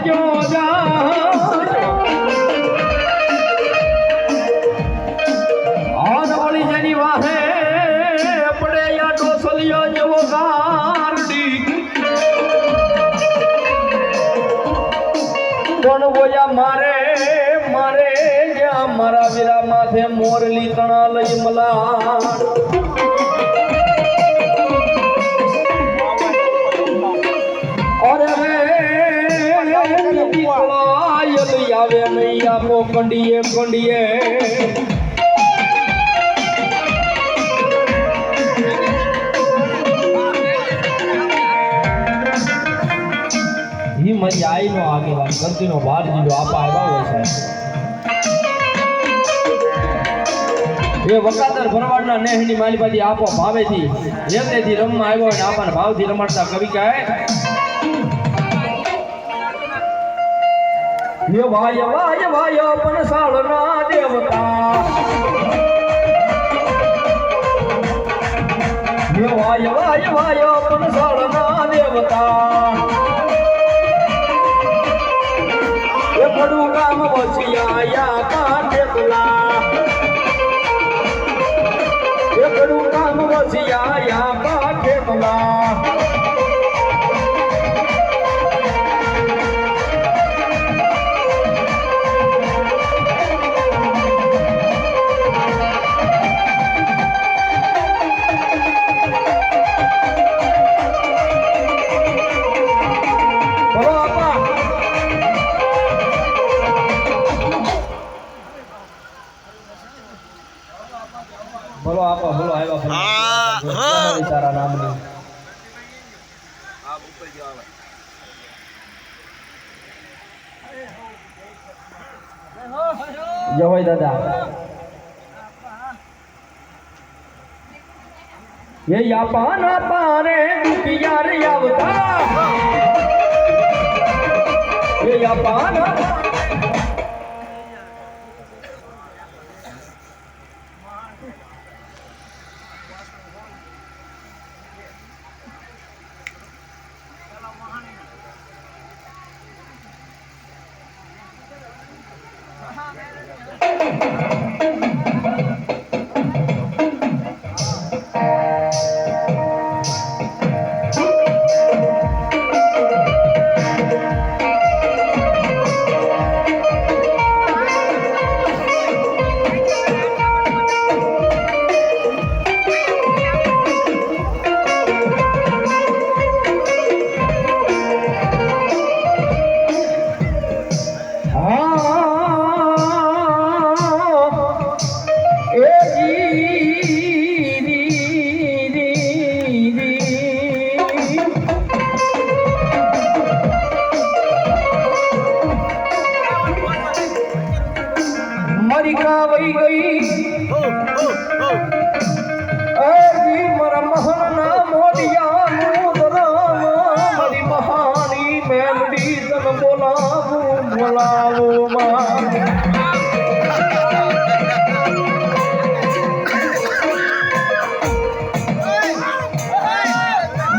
ભાજો હાથ વળી જેની વાહે પડે યા ડોસલિયો જેવો ગારડી કોણ બોયા મારે મારે જ્યાં મારા વીરા માથે મોરલી તણા લઈ મલા આવે નહીં આપો કંડીએ કંડીએ ઈ મરી આઈ નો આગેવાન ગંતી નો વાર જીડો આપા આવ્યા હોય સાહેબ એ વકાતર ભરવાડના નેહની માલિપાથી આપો ભાવેથી રેતેથી રમવા આવ્યો અને આપાના ભાવથી રમાડતા કવિ કહે ये वाय पनसाळना देवता ये वाय पनसाळना देवता ये पडू काम वसिया या पाटेला ये पडू काम वसिया या पाटेला बोलो आप बोलो आएगा तारा नाम नहीं आप ऊपर जाओ जय होय दादा ये यापाना पारे दुखिया रे आवता ये यापाना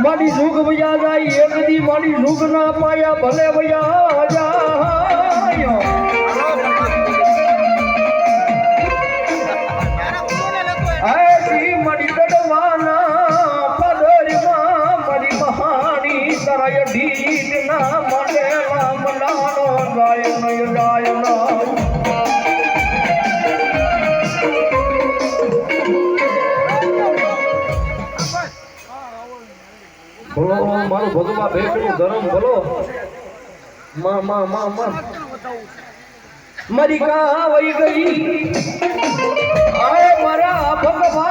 मारी झूक भैया जाई एक दी मारी झूक ना पाया भले भैया जायो ऐसी मड़ी तड़वाना पदरी मां मड़ी महानी कराय ढील ना मने राम नानो गाय ना बोलो मारो भगवा भेकड़ू गरम बोलो मां मां मां मां मरी का वही गई आए मरा भगवा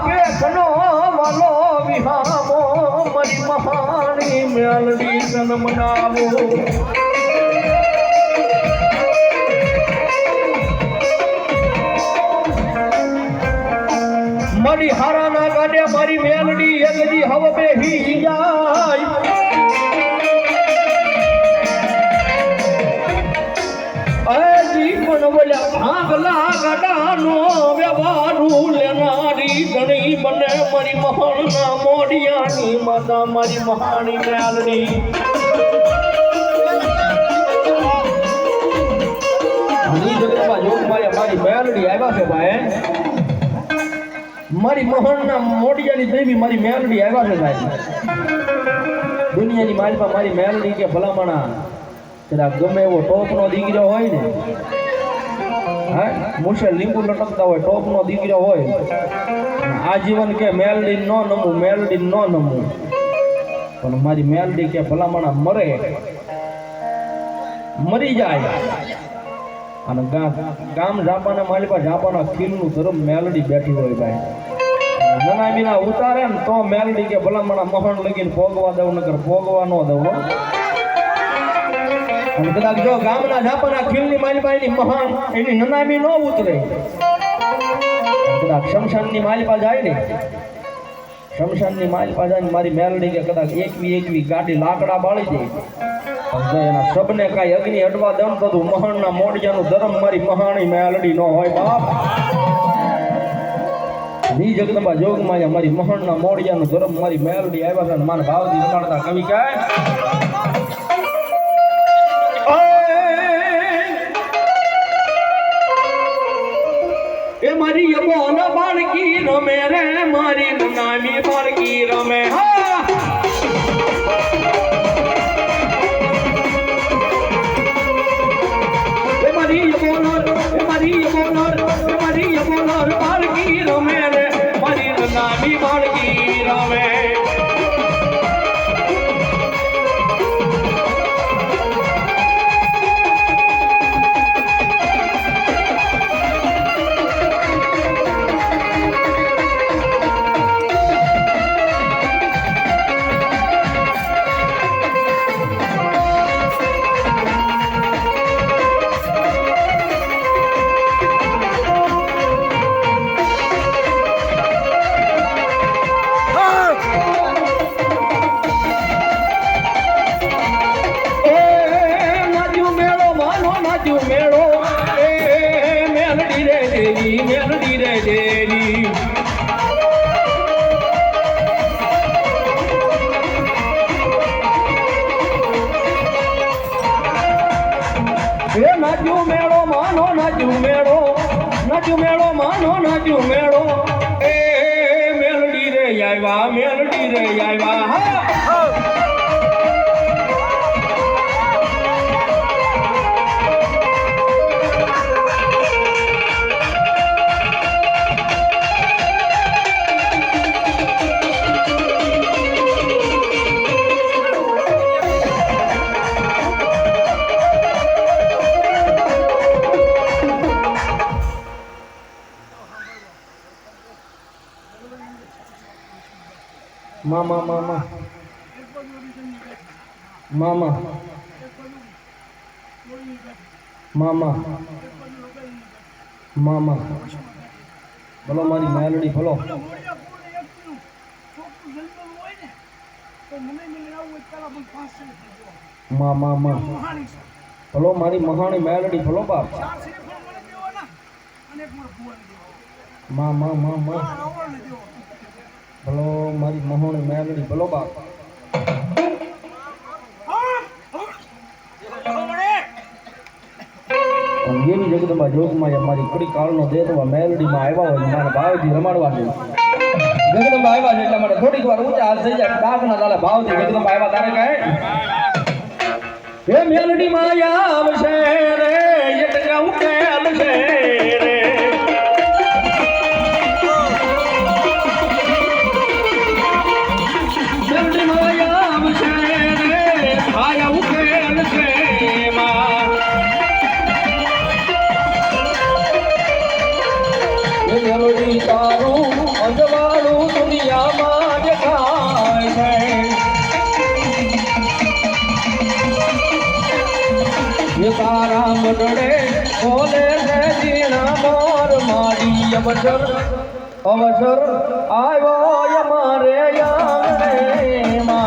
भेकनो वालो विहामो मरी महानी मेलडी तन मनावो मरी हारा ना गाड़े मारी मेलडी एक दी हव बेही जाय ऐसी मन बोला भागला गडानो व्यवहारू लेनारी गणी बने मारी महान ना मोडियानी माता मारी महानी मेलडी મારી મેલડી આવ્યા છે ભાઈ મારી મહણના મોઢિયાની દેવી મારી મેલડી આવ્યા છે ભાઈ દુનિયાની માલમાં મારી મેલડી કે ભલામણા કદાચ ગમે એવો ટોપનો દીકરો હોય ને હા મુશે લીંબુ લટકતા હોય ટોપનો દીકરો હોય આજીવન કે મેલડી ન નમું મેલડી ન નમું પણ મારી મેલડી કે ભલામણા મરી જાય અને ગામ જાપાના માલિકા જાપાના ખીલનું ધર્મ મેલડી બેઠી હોય ભાઈ જનાબીના ઉતારે ને તો મેલડી કે ભલામણા મહણ લગીને ભોગવા દઉં નકર ભોગવા ન દઉં અને કદાચ જો ગામના જાપાના ખીલની માલિકાની મહાન એની નનામી ન ઉતરે કદાચ શમશાનની માલિકા જાય ને શમશાનની માલિકા જાય મારી મેલડી કે કદાચ એકવી ગાડી લાકડા બાળી દે એના સબને કાંઈ અગ્નિ અડવા દમ બધું મહાણના મોડિયાનું ધર્મ મારી મહાણી મેલડી ન હોય બાપ ની જગદંબા જોગમાં મારી મહાણના મોડિયાનું ધર્મ મારી મેલડી આવ્યા છે મારા ભાવથી રમાડતા કવિ કહે એ મારી યમોન બાળકી રમે રે મારી નામી બાળકી રમે હા મારી યમોનર બાળકી રમે રે મારી નામી બાળકી રમે મેલડી રે દેરી એ નાજુ મેળો માનો નાજુ મેળો માનો નાજુ મેળો એ મેલડી રે આવ્યા હા મામા બોલો મારી મેલડી બોલો મામા બોલો મારી મહાણી મેલડી બોલો બાપ મામા બોલો મારી મહાણી મેલડી બોલો બાપ જેવી જગદંબા જોગમાં મારી કડી કાળનો દેતવા મેલડીમાં આવ્યા હોય મારા ભાવથી રમાડવા જોઈએ જગદંબા આવ્યા છે એટલા માટે થોડીક વાર ઊંચા હાથ થઈ જાય ડાકના તાલે ભાવથી જગદંબા આવ્યા તારે કહે હે મેલડીમાં આવશે રે એટલા ઉકેલ છે રે મેલડીમાં આવશે રે આયા ઉકેલ છે મેલડી તારું અંજવાળું દુનિયામાં દેખાય છે તારા મંડળે બોલે છે જીણા મોર મારી અવસર આવ્યો અમારે આંગણેમાં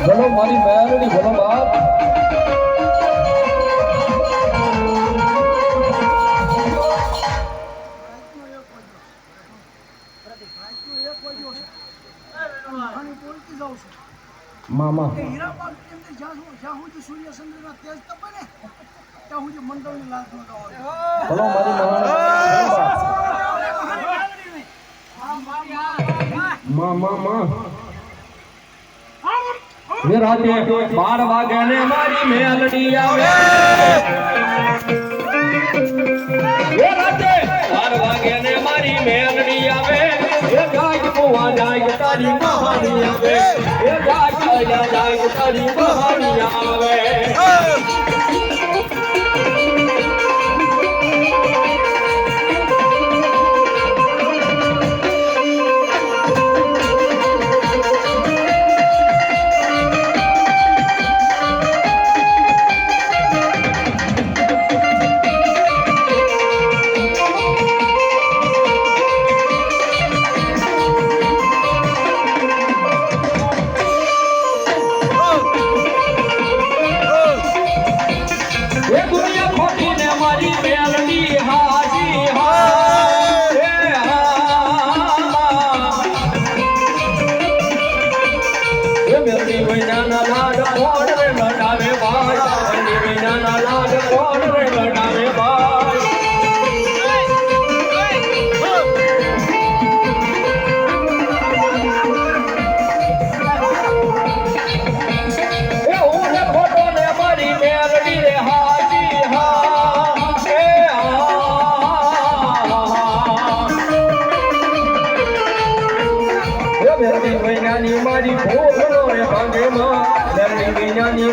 બોલો મારી મેલડી બોલો બાપ અને બોલતી જાઉં છું મામા કે હીરાબાગ ની અંદર જ્યાં સુધી સૂર્યચંદ્રના તેજ તપે ને ત્યાં સુધી મંડળની લાજ ન ગાવાની. બોલો મારી મહારાજ રાતે 12 વાગે ને મારી મેલડી આવે રાતે 12 વાગે ને મારી મેલડી આવે એ જાગ મુવા જાગ તારી કહાની આવે એ જાગ જાગ તારી કહાની આવે મારી ભોગનો રે ભાગે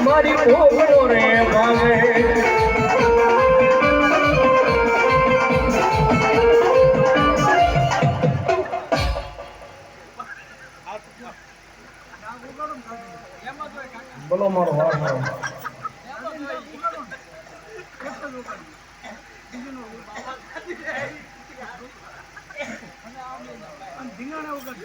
મારી ભોગનો રે ભાગે બોલો મારો વાત ધીંગાણા વગર